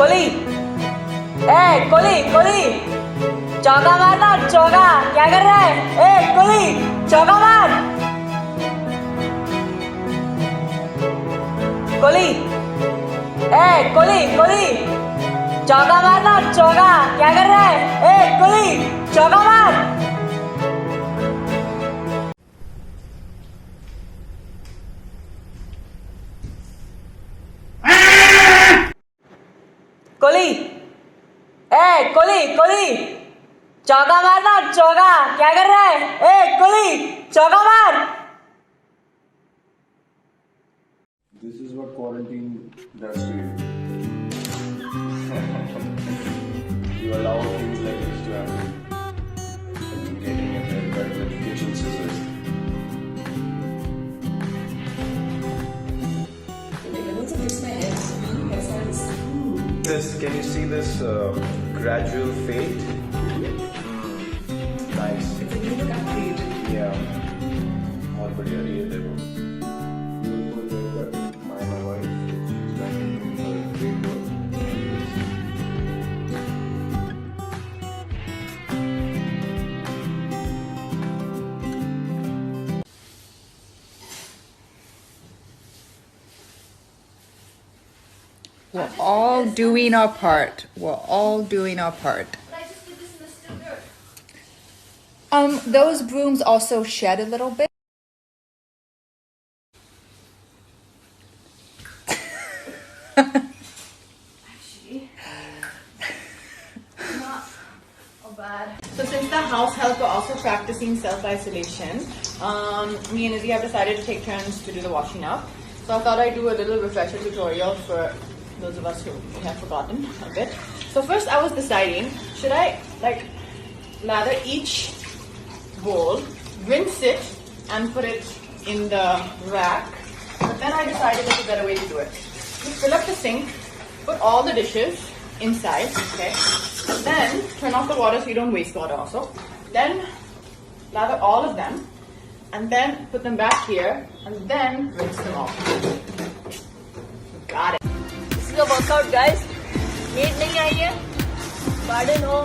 कोली, कोली कोली, चौका मारना, चौका। क्या कर रहा है? कोली, चौका मार। कोली, कोली कोली, चौका मारना, चौका। क्या कर रहा है? कोली, चौका मार। कोली, कोली कोली, चौका मारना, चौका। क्या कर रहा है? कोली, चौका मार। This is what quarantine does to you. You allow things like this to happen. Getting a haircut with kitchen scissors. Can you see this gradual fade? Nice. It's a new look I've created. Yeah. बहुत बढ़िया ये देखो. Beautiful haircut. My wife. She's done great work. We're all doing our part. We're all doing our part. But I just did this in the still dirt. Those brooms also shed a little bit. Actually, not so bad. So since the house help are also practicing self-isolation, me and Izzy have decided to take turns to do the washing up. So I thought I'd do a little refresher tutorial for those of us who may have forgotten a bit. So first I was deciding, should I like lather each bowl, rinse it and put it in the rack. But then I decided there's a better way to do it. Just fill up the sink, put all the dishes inside, okay? And then turn off the water so you don't waste water also. Then lather all of them and then put them back here and then rinse them off. Got it. This is a workout, guys. Need नहीं आई है. Garden हो,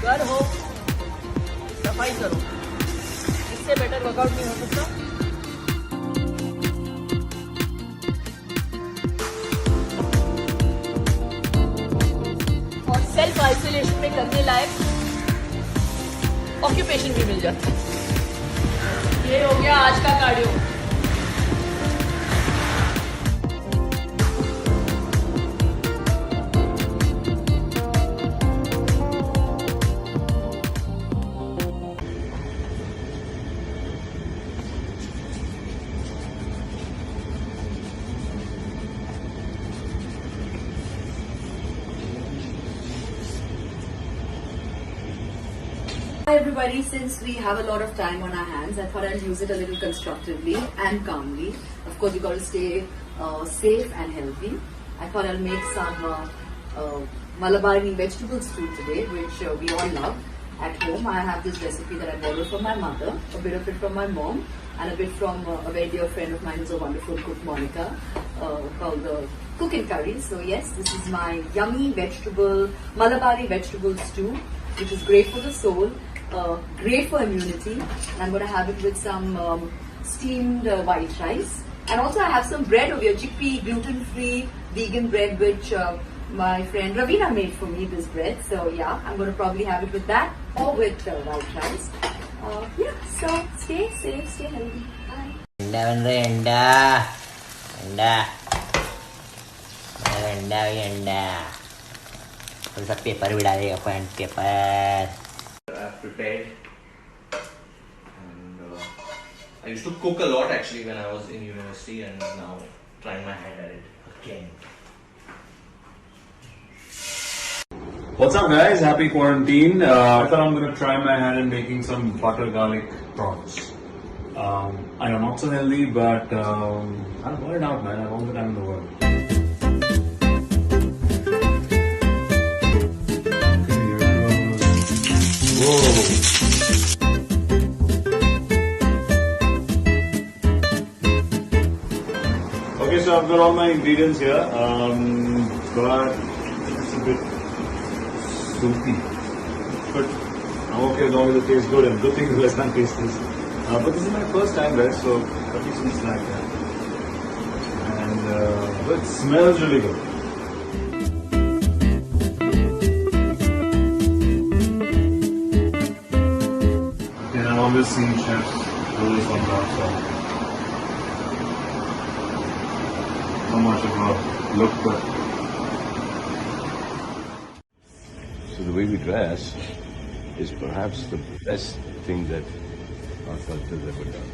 घर हो, सफाई करो. इससे better workout नहीं हो सकता. और सेल्फ आइसोलेशन में करने लायक ऑक्यूपेशन भी मिल जाता है. ये हो गया आज का cardio. Hi everybody, since we have a lot of time on our hands, I thought I'll use it a little constructively and calmly. Of course, you got to stay safe and healthy. I thought I'll make some Malabari vegetable stew today, which we all love at home. I have this recipe that I borrowed from my mother, a bit of it from my mom, and a bit from a very dear friend of mine who's a wonderful cook, Monica, called the Cook and Curry. So yes, this is my yummy Malabari vegetable stew, which is great for the soul. Great for immunity. And I'm going to have it with some steamed white rice. And also I have some bread over here, chickpea, gluten-free, vegan bread, which my friend Ravina made for me, this bread. So yeah, I'm going to probably have it with that or with white rice. Yeah, so stay safe, stay healthy. Bye. सब paper भी डालेगा. Point paper I've prepared, and I used to cook a lot actually when I was in university, and now trying my hand at it again. What's up, guys? Happy quarantine. I thought I'm gonna try my hand in making some butter garlic prawns. I know, not so healthy, but I'll work it out, man. I have all the time in the world. Okay, so I've got all my ingredients here, but It's a bit soupy. But I'm okay as long as it tastes good, and good thing is less than taste this. But this is my first time there, so at least some snack there. And but it smells really good. And I've always seen chefs do this on top, so not much of a look, but So the way we dress is perhaps the best thing that our culture has ever done.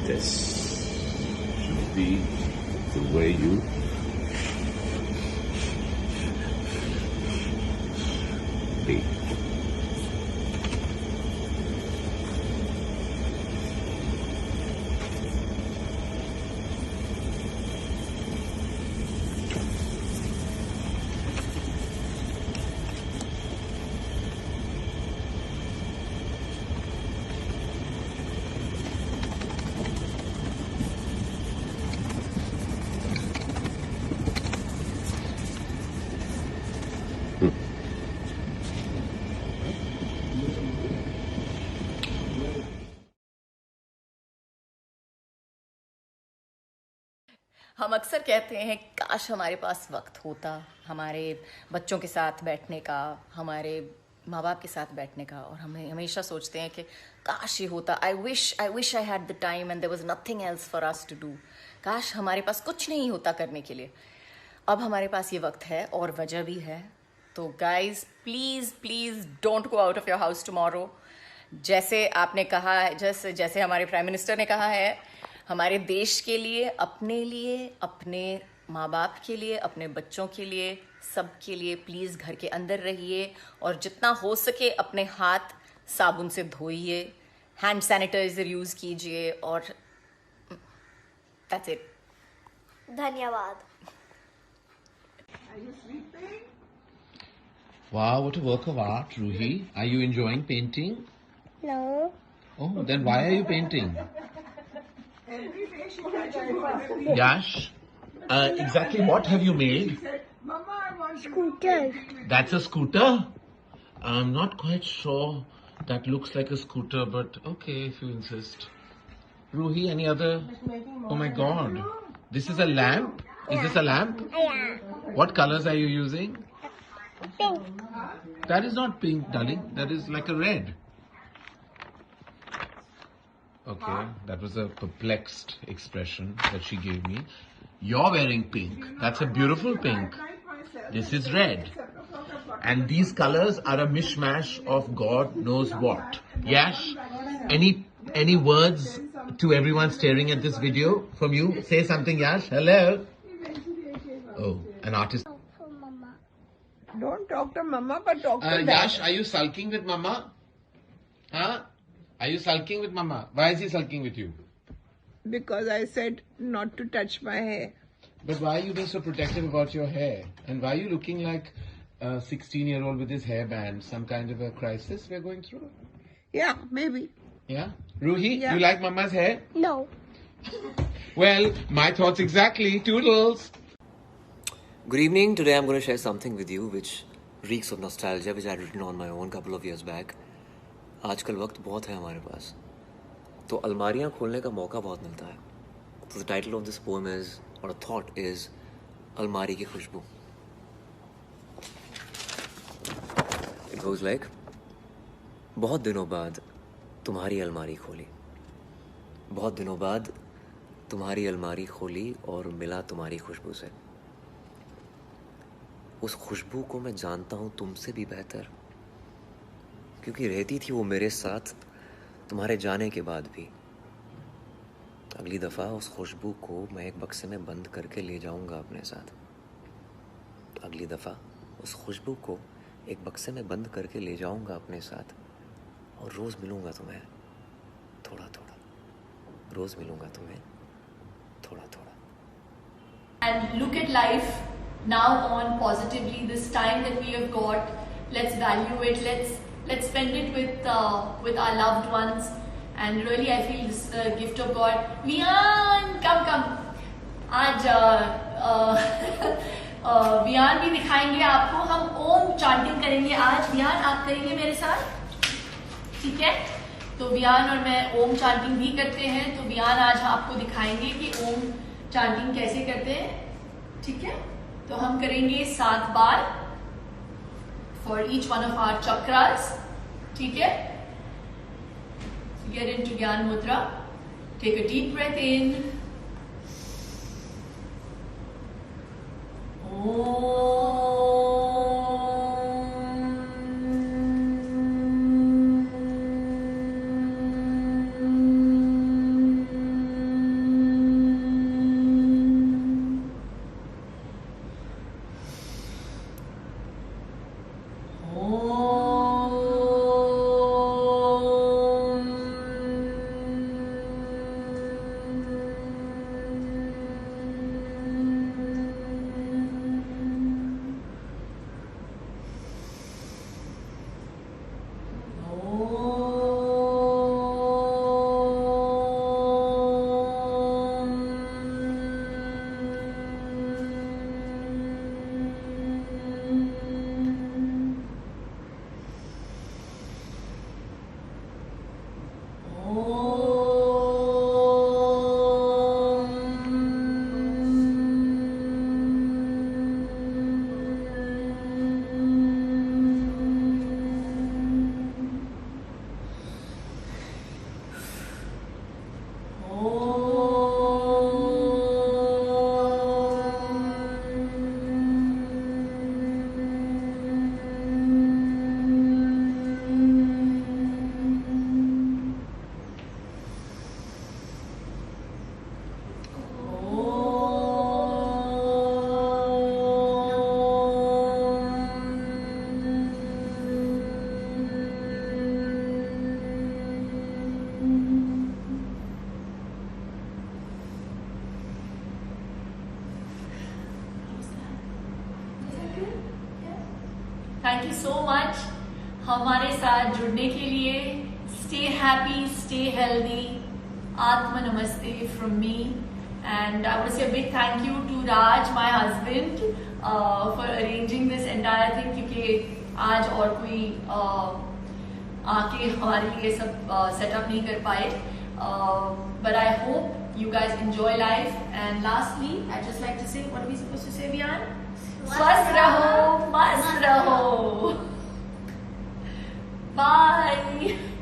This should be the way you be. हम अक्सर कहते हैं काश हमारे पास वक्त होता हमारे बच्चों के साथ बैठने का, हमारे माँ बाप के साथ बैठने का, और हम हमेशा सोचते हैं कि काश ये होता, I wish I had the time and there was nothing else for us to do. काश हमारे पास कुछ नहीं होता करने के लिए। अब हमारे पास ये वक्त है और वजह भी है। तो guys please don't go out of your house tomorrow. जैसे आपने कहा, जैसे हमारे प्राइम मिनिस्टर ने कहा है, हमारे देश के लिए, अपने माँ बाप के लिए, अपने बच्चों के लिए, सबके लिए प्लीज़ घर के अंदर रहिए और जितना हो सके अपने हाथ साबुन से धोइए, हैंड सैनिटाइजर यूज़ कीजिए और दैट्स इट। धन्यवाद। Wow, what a work of art, Ruhi. Are you enjoying painting? No. Oh, then why are you painting? Yash, exactly what have you made? Scooter. That's a scooter? I'm not quite sure. That looks like a scooter, but okay, if you insist. Ruhi, any other? Oh my God. This is a lamp? Is this a lamp? Yeah. What colors are you using? Pink. That is not pink, darling. That is like a red. Okay, that was a perplexed expression that she gave me. You're wearing pink. That's a beautiful pink. This is red. And these colors are a mishmash of God knows what. Yash, any words to everyone staring at this video from you? Say something, Yash. Hello. Oh, an artist. Don't talk to Mama, but talk to Dad. Yash, are you sulking with Mama? Huh? Are you sulking with Mama? Why is he sulking with you? Because I said not to touch my hair. But why are you being so protective about your hair? And why are you looking like a 16-year-old with his hairband? Some kind of a crisis we're going through? Yeah, maybe. Yeah? Ruhi, Yeah. you like Mama's hair? No. Well, my thoughts exactly. Toodles. Good evening. Today I'm going to share something with you which reeks of nostalgia which I had written on my own couple of years back. आजकल वक्त बहुत है हमारे पास, तो अलमारियाँ खोलने का मौका बहुत मिलता है. So the title of this poem is, or a thought is, अलमारी की खुशबू. It goes like, बहुत दिनों बाद तुम्हारी अलमारी खोली, बहुत दिनों बाद तुम्हारी अलमारी खोली और मिला तुम्हारी खुशबू से. उस खुशबू को मैं जानता हूँ तुमसे भी बेहतर, क्योंकि रहती थी वो मेरे साथ तुम्हारे जाने के बाद भी. अगली दफ़ा उस खुशबू को मैं एक बक्से में बंद करके ले जाऊंगा अपने साथ. अगली दफ़ा उस खुशबू को एक बक्से में बंद करके ले जाऊंगा अपने साथ, और रोज़ मिलूंगा तुम्हें थोड़ा थोड़ा, रोज़ मिलूंगा तुम्हें थोड़ा थोड़ा. And look at life now on positively. This time that we have got, let's value it. Let's spend it with our loved ones. And really, I feel this is a gift of God. Vian, come. आज वियान भी दिखाएंगे आपको. हम ओम chanting करेंगे आज. वियान, आप करेंगे मेरे साथ, ठीक है? तो वियान और मैं ओम चांटिंग भी करते हैं. तो वियान आज आपको दिखाएंगे कि ओम चांटिंग कैसे करते हैं, ठीक है? तो हम करेंगे 7 बार for each one of our chakras, ठीक है? Get into Gyan Mudra. Take a deep breath in. Thank you so much हमारे साथ जुड़ने के लिए. Stay happy, stay healthy. आत्मा नमस्ते from me. And I want to say a big thank you to Raj, my husband, for arranging this entire thing, क्योंकि आज और कोई आके हमारे लिए सब सेटअप नहीं कर पाए. But I hope you guys enjoy life. And lastly, I'd just like to say, what are we supposed to say, Vian? स्वस्थ रहो, मस्त रहो. Bye.